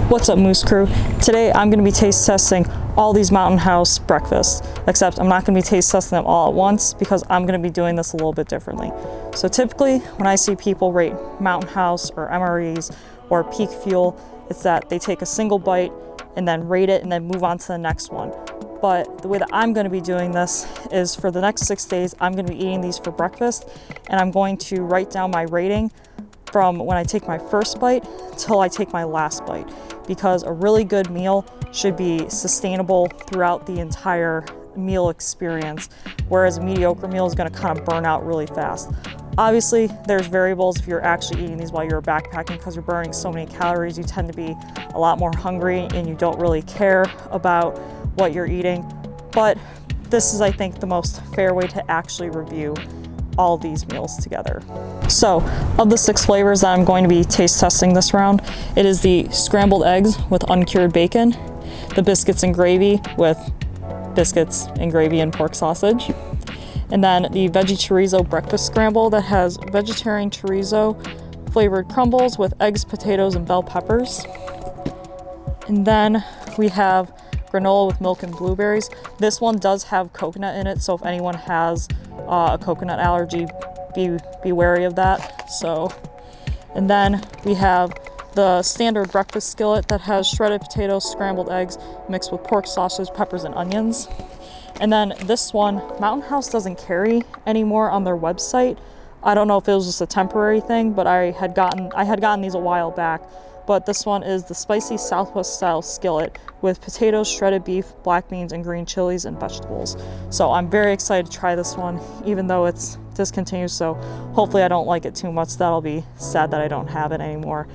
What's up, Moose Crew? Today I'm going to be taste testing all these Mountain House breakfasts, except I'm not going to be taste testing them all at once because I'm going to be doing this a little bit differently. So typically when I see people rate Mountain House or MREs or Peak Fuel, it's that they take a single bite and then rate it and then move on to the next one. But the way that I'm going to be doing this is for the next 6 days, I'm going to be eating these for breakfast, and I'm going to write down my rating from when I take my first bite till I take my last bite, because a really good meal should be sustainable throughout the entire meal experience, whereas a mediocre meal is going to kind of burn out really fast. Obviously, there's variables if you're actually eating these while you're backpacking, because you're burning so many calories, you tend to be a lot more hungry and you don't really care about what you're eating. But this is, I think, the most fair way to actually review all of these meals together. So, of the 6 flavors that I'm going to be taste testing this round, it is the scrambled eggs with uncured bacon, the biscuits and gravy with biscuits and gravy and pork sausage, and then the veggie chorizo breakfast scramble that has vegetarian chorizo flavored crumbles with eggs, potatoes, and bell peppers. And then we have granola with milk and blueberries. This one does have coconut in it, so if anyone has a coconut allergy, be wary of that. And then we have the standard breakfast skillet that has shredded potatoes, scrambled eggs mixed with pork sausage, peppers, and onions. And then this one, Mountain House doesn't carry anymore on their website. I don't know if it was just a temporary thing, but I had gotten these a while back. But this one is the spicy Southwest style skillet with potatoes, shredded beef, black beans, and green chilies and vegetables. So I'm very excited to try this one, even though it's discontinued. So hopefully I don't like it too much. That'll be sad that I don't have it anymore.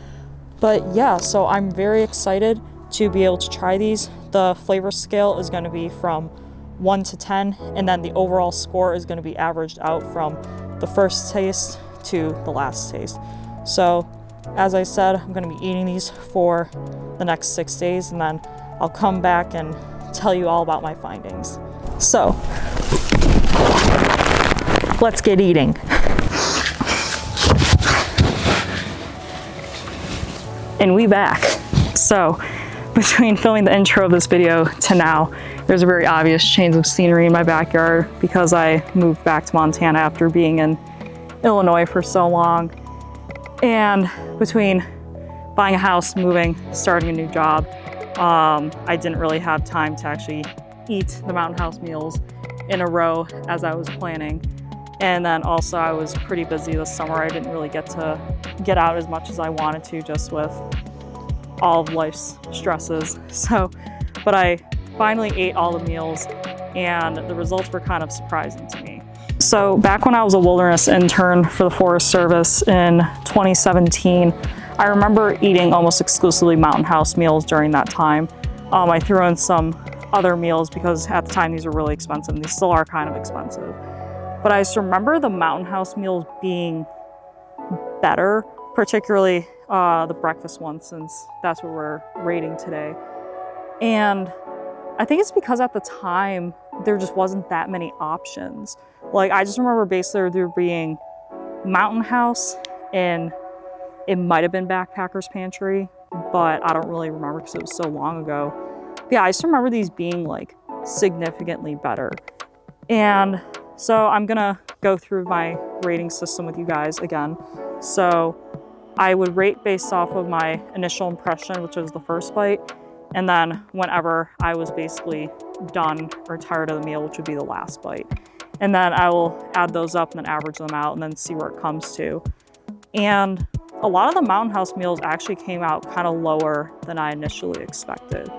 But yeah, so I'm very excited to be able to try these. The flavor scale is going to be from 1 to 10, and then the overall score is going to be averaged out from the first taste to the last taste. So as I said, I'm going to be eating these for the next 6 days, and then I'll come back and tell you all about my findings. So let's get eating. And we back. So between filming the intro of this video to now, there's a very obvious change of scenery in my backyard because I moved back to Montana after being in Illinois for so long. And between buying a house, moving, starting a new job, I didn't really have time to actually eat the Mountain House meals in a row as I was planning. And then also I was pretty busy this summer. I didn't really get to get out as much as I wanted to, just with all of life's stresses. But I finally ate all the meals, and the results were kind of surprising to me. So back when I was a wilderness intern for the Forest Service in 2017, I remember eating almost exclusively Mountain House meals during that time. I threw in some other meals because at the time these were really expensive, and these still are kind of expensive. But I just remember the Mountain House meals being better, particularly the breakfast one, since that's what we're rating today. And I think it's because at the time there just wasn't that many options. Like, I just remember basically there being Mountain House, and it might have been Backpacker's Pantry, but I don't really remember because it was so long ago. But yeah, I just remember these being like significantly better. And so I'm gonna go through my rating system with you guys again. So I would rate based off of my initial impression, which was the first bite, and then whenever I was basically done or tired of the meal, which would be the last bite. And then I will add those up and then average them out and then see where it comes to. And a lot of the Mountain House meals actually came out kind of lower than I initially expected.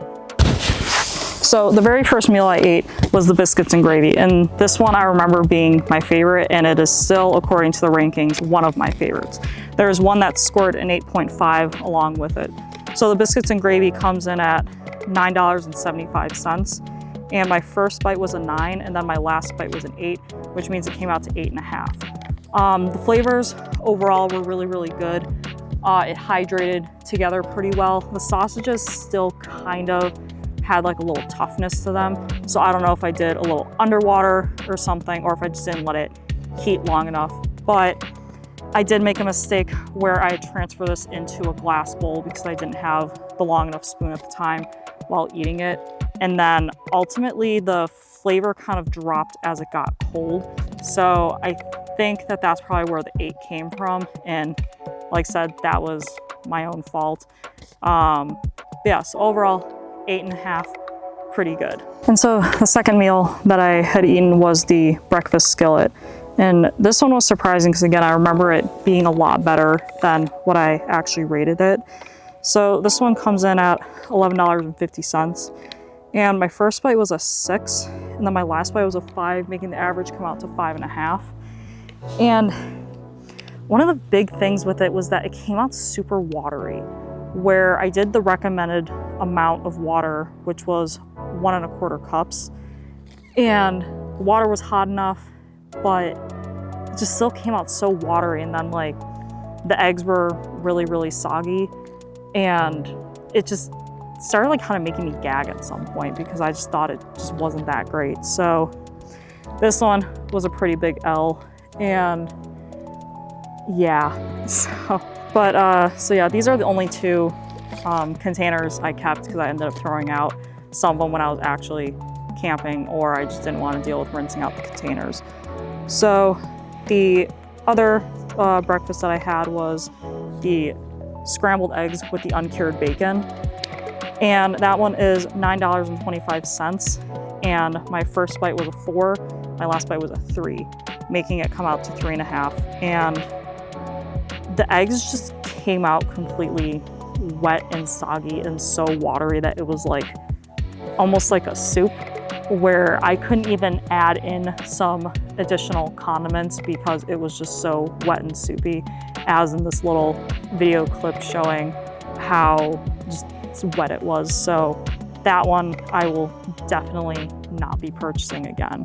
So the very first meal I ate was the biscuits and gravy, and this one I remember being my favorite, and it is still, according to the rankings, one of my favorites. There is one that scored an 8.5 along with it. So the biscuits and gravy comes in at $9.75, and my first bite was a 9, and then my last bite was an 8, which means it came out to 8.5. The flavors overall were really, really good. It hydrated together pretty well. The sausages still kind of had like a little toughness to them. So I don't know if I did a little underwater or something, or if I just didn't let it heat long enough. But I did make a mistake where I transferred this into a glass bowl because I didn't have the long enough spoon at the time while eating it. And then ultimately the flavor kind of dropped as it got cold. So I think that that's probably where the 8 came from. And like I said, that was my own fault. Yeah, so overall 8.5, pretty good. And so the second meal that I had eaten was the breakfast skillet. And this one was surprising because again, I remember it being a lot better than what I actually rated it. So this one comes in at $11.50. And my first bite was a 6, and then my last bite was a 5, making the average come out to 5.5. And one of the big things with it was that it came out super watery, where I did the recommended amount of water, which was 1¼ cups. And the water was hot enough, but it just still came out so watery. And then like the eggs were really, really soggy, and it just started like kind of making me gag at some point because I just thought it just wasn't that great. So this one was a pretty big L, and yeah, so yeah, these are the only 2 containers I kept because I ended up throwing out some of them when I was actually camping, or I just didn't want to deal with rinsing out the containers. So the other breakfast that I had was the scrambled eggs with the uncured bacon. And that one is $9.25. And my first bite was a 4, my last bite was a 3, making it come out to 3.5. And the eggs just came out completely wet and soggy and so watery that it was like almost like a soup, where I couldn't even add in some additional condiments because it was just so wet and soupy, as in this little video clip showing how just wet it was. So that one I will definitely not be purchasing again.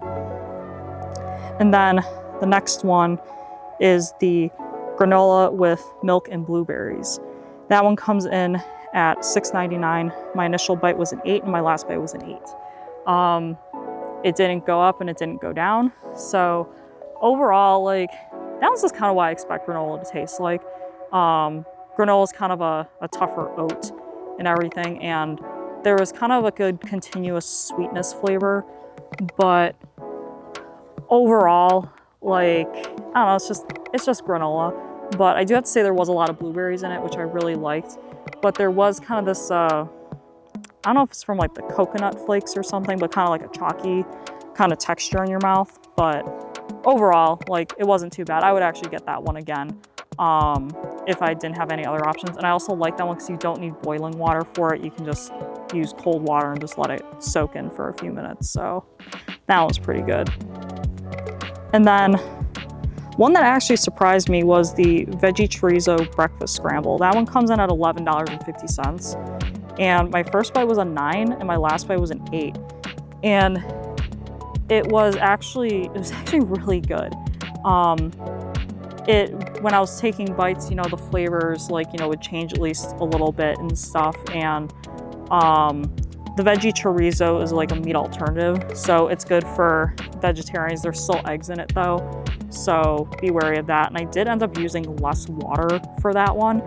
And then the next one is the granola with milk and blueberries. That one comes in at $6.99. My initial bite was an 8 and my last bite was an 8. It didn't go up and it didn't go down. So overall, like, that was just kind of what I expect granola to taste like. Granola is kind of a tougher oat and everything, and there was kind of a good continuous sweetness flavor, but overall, like, I don't know, it's just granola. But I do have to say there was a lot of blueberries in it, which I really liked, but there was kind of this I don't know if it's from like the coconut flakes or something, but kind of like a chalky kind of texture in your mouth. But overall, like, it wasn't too bad. I would actually get that one again if I didn't have any other options. And I also like that one because you don't need boiling water for it. You can just use cold water and just let it soak in for a few minutes. So that was pretty good. And then one that actually surprised me was the veggie chorizo breakfast scramble. That one comes in at $11.50. And my first bite was a 9 and my last bite was an 8. And it was actually really good. When I was taking bites, you know, the flavors, like, you know, would change at least a little bit and stuff. And the veggie chorizo is like a meat alternative, so it's good for vegetarians. There's still eggs in it though, so be wary of that. And I did end up using less water for that one,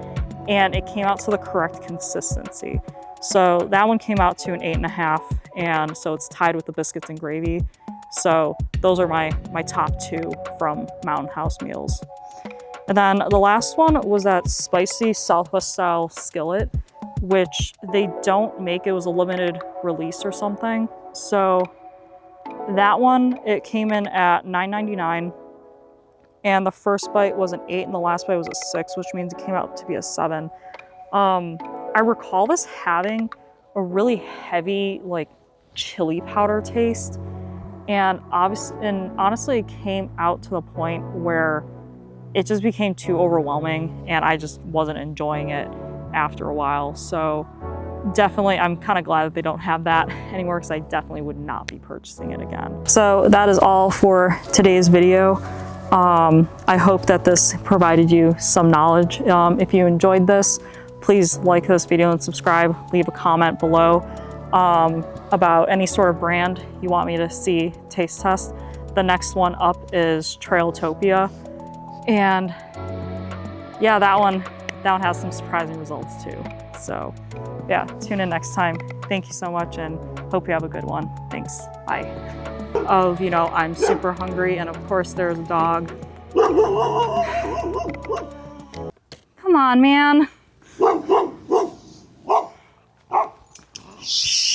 and it came out to the correct consistency. So that one came out to an 8.5, and so it's tied with the biscuits and gravy. So those are my top 2 from Mountain House meals. And then the last one was that spicy Southwest style skillet, which they don't make. It was a limited release or something. So that one, it came in at $9.99, and the first bite was an 8 and the last bite was a 6, which means it came out to be a 7. I recall this having a really heavy, like, chili powder taste, and honestly it came out to the point where it just became too overwhelming and I just wasn't enjoying it after a while. So definitely, I'm kind of glad that they don't have that anymore, because I definitely would not be purchasing it again. So that is all for today's video. I hope that this provided you some knowledge. If you enjoyed this, please like this video and subscribe. Leave a comment below about any sort of brand you want me to see taste test. The next one up is Trailtopia. And yeah, that one has some surprising results too. So yeah, tune in next time. Thank you so much and hope you have a good one. Thanks, bye. Of, you know, I'm super hungry and of course there's a dog. Come on, man.